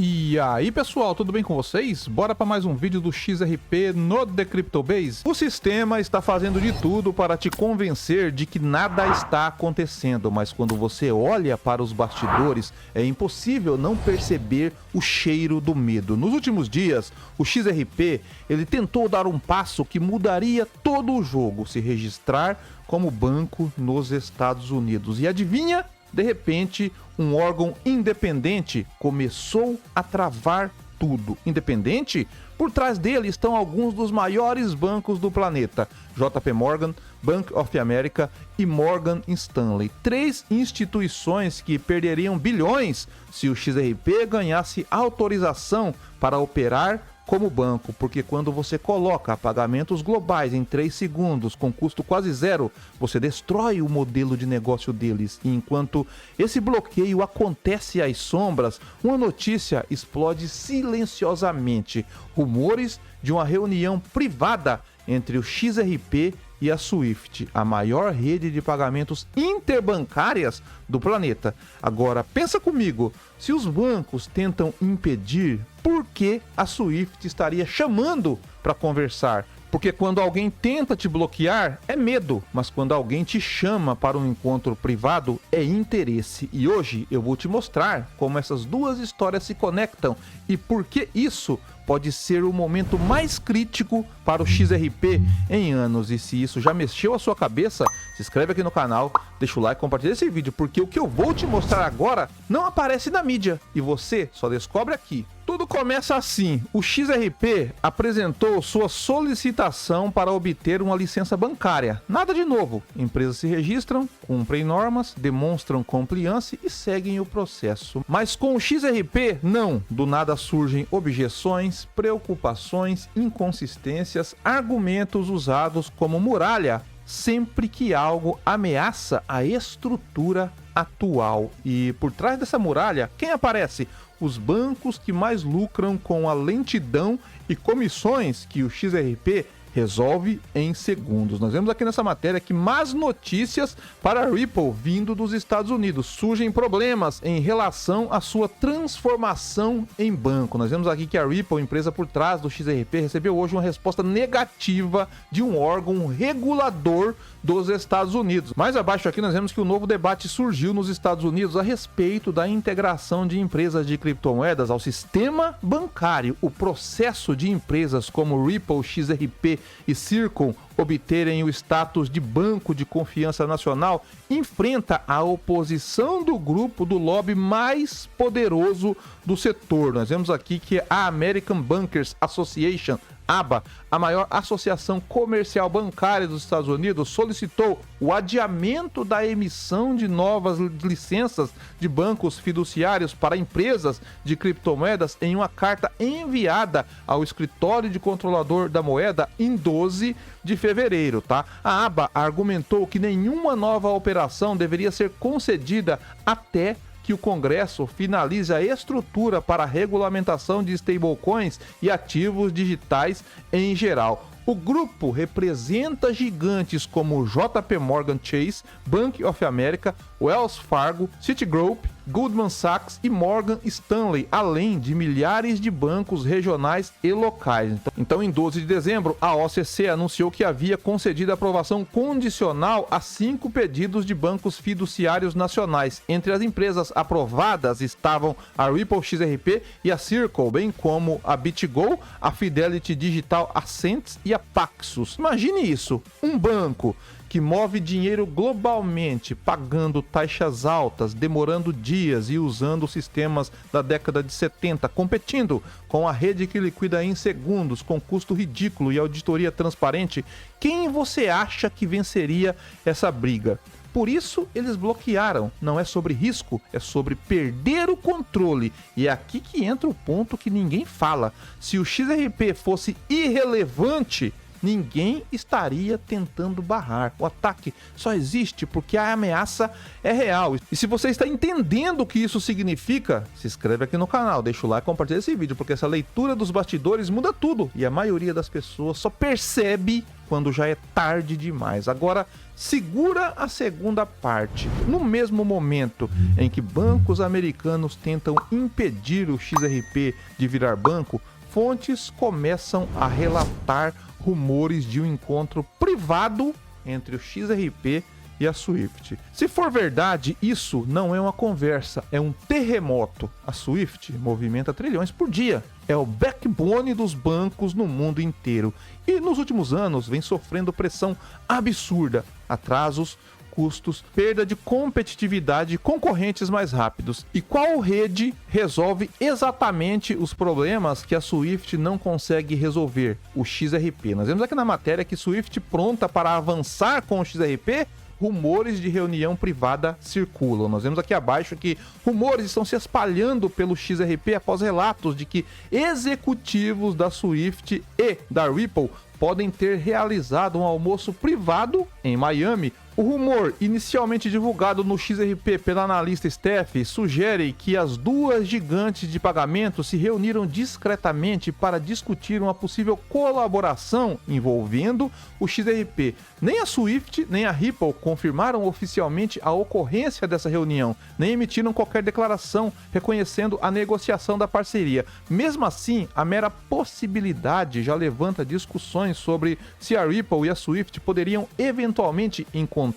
E aí pessoal, tudo bem com vocês? Bora para mais um vídeo do XRP no The Crypto Base. O sistema está fazendo de tudo para te convencer de que nada está acontecendo, mas quando você olha para os bastidores, é impossível não perceber o cheiro do medo. Nos últimos dias, o XRP ele tentou dar um passo que mudaria todo o jogo, se registrar como banco nos Estados Unidos. E adivinha? De repente, um órgão independente começou a travar tudo. Independente? Por trás dele estão alguns dos maiores bancos do planeta: JP Morgan, Bank of America e Morgan Stanley. Três instituições que perderiam bilhões se o XRP ganhasse autorização para operar como banco, porque quando você coloca pagamentos globais em 3 segundos com custo quase zero, você destrói o modelo de negócio deles. E enquanto esse bloqueio acontece às sombras, uma notícia explode silenciosamente: rumores de uma reunião privada entre o XRP e a Swift, a maior rede de pagamentos interbancárias do planeta. Agora, pensa comigo, se os bancos tentam impedir, por que a Swift estaria chamando para conversar? Porque quando alguém tenta te bloquear, é medo, mas quando alguém te chama para um encontro privado, é interesse. E hoje eu vou te mostrar como essas duas histórias se conectam e por que isso pode ser o momento mais crítico para o XRP em anos. E se isso já mexeu a sua cabeça, se inscreve aqui no canal, deixa o like e compartilha esse vídeo, porque o que eu vou te mostrar agora não aparece na mídia e você só descobre aqui. Tudo começa assim: o XRP apresentou sua solicitação para obter uma licença bancária. Nada de novo, empresas se registram, cumprem normas, demonstram compliance e seguem o processo. Mas com o XRP, não. Do nada surgem objeções, preocupações, inconsistências, argumentos usados como muralha sempre que algo ameaça a estrutura atual. E por trás dessa muralha, quem aparece? Os bancos que mais lucram com a lentidão e comissões que o XRP resolve em segundos. Nós vemos aqui nessa matéria que más notícias para a Ripple vindo dos Estados Unidos. Surgem problemas em relação à sua transformação em banco. Nós vemos aqui que a Ripple, empresa por trás do XRP, recebeu hoje uma resposta negativa de um órgão regulador dos Estados Unidos. Mais abaixo aqui nós vemos que o novo debate surgiu nos Estados Unidos a respeito da integração de empresas de criptomoedas ao sistema bancário. O processo de empresas como Ripple, XRP e Circle obterem o status de banco de confiança nacional enfrenta a oposição do grupo do lobby mais poderoso do setor. Nós vemos aqui que a American Bankers Association, ABA, a maior associação comercial bancária dos Estados Unidos, solicitou o adiamento da emissão de novas licenças de bancos fiduciários para empresas de criptomoedas em uma carta enviada ao escritório de controlador da moeda em 12 de fevereiro, tá? A ABA argumentou que nenhuma nova operação deveria ser concedida até que o Congresso finalize a estrutura para a regulamentação de stablecoins e ativos digitais em geral. O grupo representa gigantes como JP Morgan Chase, Bank of America, Wells Fargo, Citigroup, Goldman Sachs e Morgan Stanley, além de milhares de bancos regionais e locais. Então, em 12 de dezembro, a OCC anunciou que havia concedido aprovação condicional a 5 pedidos de bancos fiduciários nacionais. Entre as empresas aprovadas estavam a Ripple XRP e a Circle, bem como a BitGo, a Fidelity Digital Ascents e a Paxos. Imagine isso, um banco que move dinheiro globalmente, pagando taxas altas, demorando dias e usando sistemas da década de 70, competindo com a rede que liquida em segundos, com custo ridículo e auditoria transparente. Quem você acha que venceria essa briga? Por isso eles bloquearam. Não é sobre risco, é sobre perder o controle. E é aqui que entra o ponto que ninguém fala. Se o XRP fosse irrelevante, ninguém estaria tentando barrar. O ataque só existe porque a ameaça é real. E se você está entendendo o que isso significa, se inscreve aqui no canal, deixa o like e compartilha esse vídeo, porque essa leitura dos bastidores muda tudo e a maioria das pessoas só percebe quando já é tarde demais. Agora, segura a segunda parte. No mesmo momento em que bancos americanos tentam impedir o XRP de virar banco, fontes começam a relatar rumores de um encontro privado entre o XRP e a Swift. Se for verdade, isso não é uma conversa, é um terremoto. A Swift movimenta trilhões por dia. É o backbone dos bancos no mundo inteiro. E nos últimos anos vem sofrendo pressão absurda, atrasos, custos, perda de competitividade, concorrentes mais rápidos. E qual rede resolve exatamente os problemas que a Swift não consegue resolver? O XRP. Nós vemos aqui na matéria que Swift pronta para avançar com o XRP. Rumores de reunião privada circulam. Nós vemos aqui abaixo que rumores estão se espalhando pelo XRP após relatos de que executivos da Swift e da Ripple podem ter realizado um almoço privado em Miami. O rumor, inicialmente divulgado no XRP pela analista Steph, sugere que as duas gigantes de pagamento se reuniram discretamente para discutir uma possível colaboração envolvendo o XRP. Nem a Swift nem a Ripple confirmaram oficialmente a ocorrência dessa reunião, nem emitiram qualquer declaração reconhecendo a negociação da parceria. Mesmo assim, a mera possibilidade já levanta discussões sobre se a Ripple e a Swift poderiam eventualmente encontrar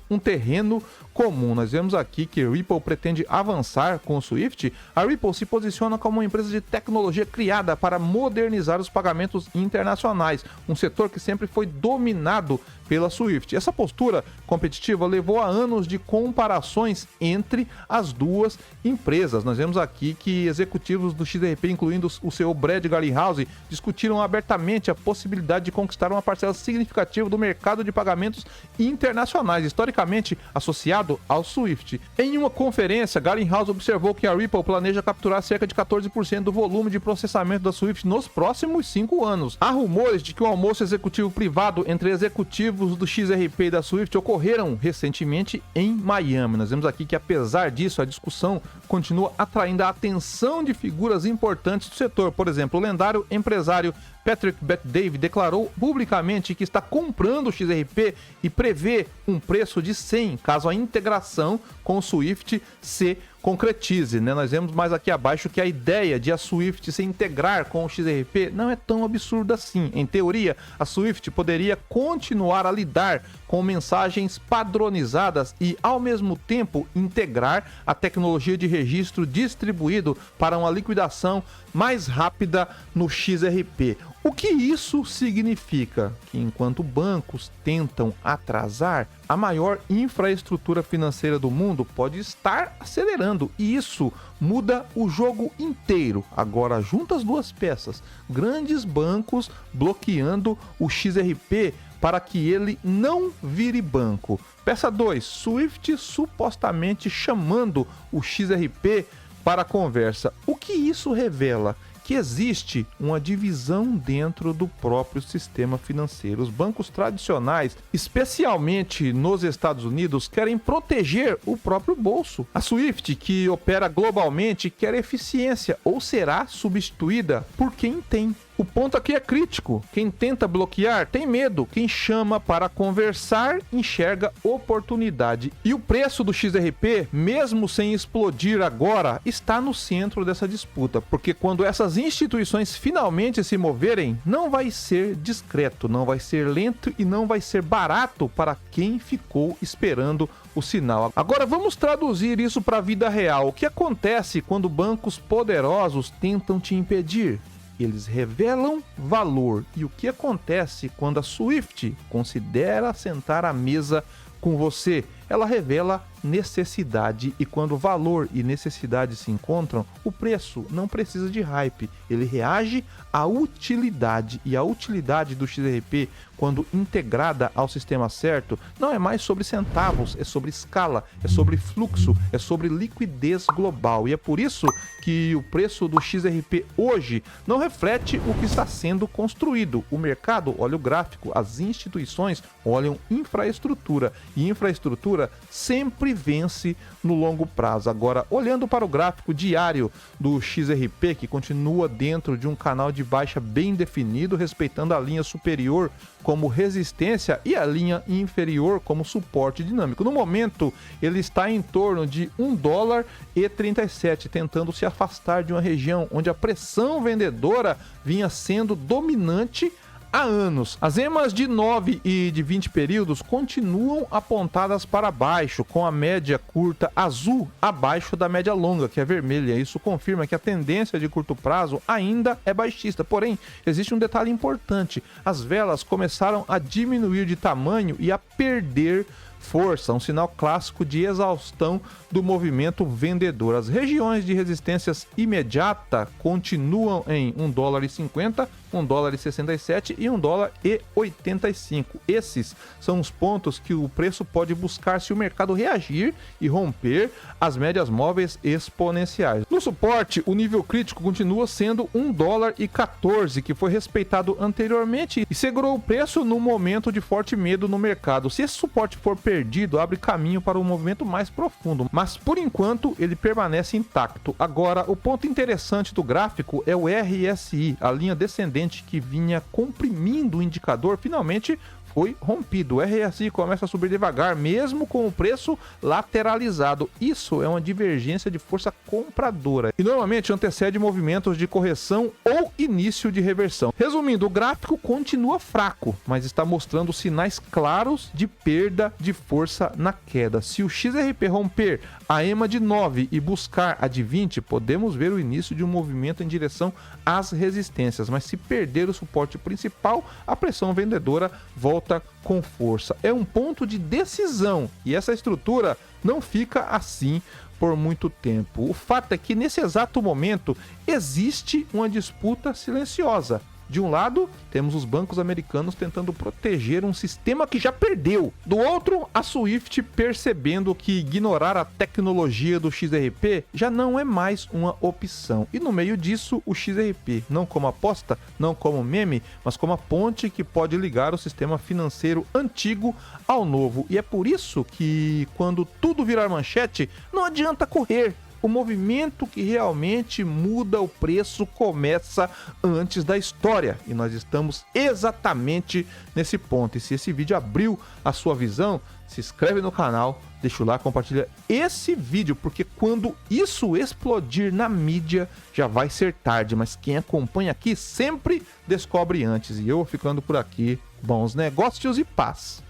um terreno comum. Nós vemos aqui que a Ripple pretende avançar com o Swift. A Ripple se posiciona como uma empresa de tecnologia criada para modernizar os pagamentos internacionais, um setor que sempre foi dominado pela Swift. Essa postura competitiva levou a anos de comparações entre as duas empresas. Nós vemos aqui que executivos do XRP, incluindo o CEO Brad Garlinghouse, discutiram abertamente a possibilidade de conquistar uma parcela significativa do mercado de pagamentos internacionais, historicamente associado ao Swift. Em uma conferência, Garlinghouse observou que a Ripple planeja capturar cerca de 14% do volume de processamento da Swift nos próximos 5 anos. Há rumores de que o almoço executivo privado entre executivos do XRP e da Swift ocorreram recentemente em Miami. Nós vemos aqui que, apesar disso, a discussão continua atraindo a atenção de figuras importantes do setor. Por exemplo, o lendário empresário Patrick Bet-David declarou publicamente que está comprando o XRP e prevê um preço de 100 caso a integração com o Swift se concretize, né? Nós vemos mais aqui abaixo que a ideia de a Swift se integrar com o XRP não é tão absurda assim. Em teoria, a Swift poderia continuar a lidar com mensagens padronizadas e, ao mesmo tempo, integrar a tecnologia de registro distribuído para uma liquidação mais rápida no XRP. O que isso significa? Que enquanto bancos tentam atrasar, a maior infraestrutura financeira do mundo pode estar acelerando, e isso muda o jogo inteiro. Agora, junta as duas peças, grandes bancos bloqueando o XRP para que ele não vire banco. Peça 2, Swift supostamente chamando o XRP para a conversa. O que isso revela? Que existe uma divisão dentro do próprio sistema financeiro. Os bancos tradicionais, especialmente nos Estados Unidos, querem proteger o próprio bolso. A Swift, que opera globalmente, quer eficiência ou será substituída por quem tem. O ponto aqui é crítico. Quem tenta bloquear tem medo. Quem chama para conversar enxerga oportunidade. E o preço do XRP, mesmo sem explodir agora, está no centro dessa disputa. Porque quando essas instituições finalmente se moverem, não vai ser discreto, não vai ser lento e não vai ser barato para quem ficou esperando o sinal. Agora vamos traduzir isso para a vida real. O que acontece quando bancos poderosos tentam te impedir? Eles revelam valor. E o que acontece quando a Swift considera sentar à mesa com você? ela revela necessidade, e quando valor e necessidade se encontram, o preço não precisa de hype, ele reage à utilidade, e a utilidade do XRP, quando integrada ao sistema certo, não é mais sobre centavos, é sobre escala, é sobre fluxo, é sobre liquidez global, e é por isso que o preço do XRP hoje não reflete o que está sendo construído. O mercado olha o gráfico, as instituições olham infraestrutura, e infraestrutura sempre vence no longo prazo. Agora, olhando para o gráfico diário do XRP, que continua dentro de um canal de baixa bem definido, respeitando a linha superior como resistência e a linha inferior como suporte dinâmico. No momento, ele está em torno de $1,37, tentando se afastar de uma região onde a pressão vendedora vinha sendo dominante há anos. As EMAs de 9 e de 20 períodos continuam apontadas para baixo, com a média curta azul abaixo da média longa, que é vermelha. Isso confirma que a tendência de curto prazo ainda é baixista. Porém, existe um detalhe importante: as velas começaram a diminuir de tamanho e a perder força, um sinal clássico de exaustão do movimento vendedor. As regiões de resistências imediata continuam em $1,50, $1,67 e $1,85. Esses são os pontos que o preço pode buscar se o mercado reagir e romper as médias móveis exponenciais. No suporte, o nível crítico continua sendo $1,14, que foi respeitado anteriormente e segurou o preço no momento de forte medo no mercado. Se esse suporte for perdido, abre caminho para um movimento mais profundo, mas por enquanto ele permanece intacto. Agora, o ponto interessante do gráfico é o RSI, a linha descendente que vinha comprimindo o indicador, finalmente foi rompido. O RSI começa a subir devagar, mesmo com o preço lateralizado. Isso é uma divergência de força compradora e normalmente antecede movimentos de correção ou início de reversão. Resumindo, o gráfico continua fraco, mas está mostrando sinais claros de perda de força na queda. Se o XRP romper a EMA de 9 e buscar a de 20, podemos ver o início de um movimento em direção às resistências, mas se perder o suporte principal, a pressão vendedora volta com força. É um ponto de decisão e essa estrutura não fica assim por muito tempo. O fato é que nesse exato momento existe uma disputa silenciosa. De um lado, temos os bancos americanos tentando proteger um sistema que já perdeu. Do outro, a Swift percebendo que ignorar a tecnologia do XRP já não é mais uma opção. E no meio disso, o XRP, não como aposta, não como meme, mas como a ponte que pode ligar o sistema financeiro antigo ao novo. E é por isso que, quando tudo virar manchete, não adianta correr. O movimento que realmente muda o preço começa antes da história. E nós estamos exatamente nesse ponto. E se esse vídeo abriu a sua visão, se inscreve no canal, deixa o like, compartilha esse vídeo, porque quando isso explodir na mídia, já vai ser tarde. Mas quem acompanha aqui sempre descobre antes. E eu ficando por aqui. Bons negócios e paz.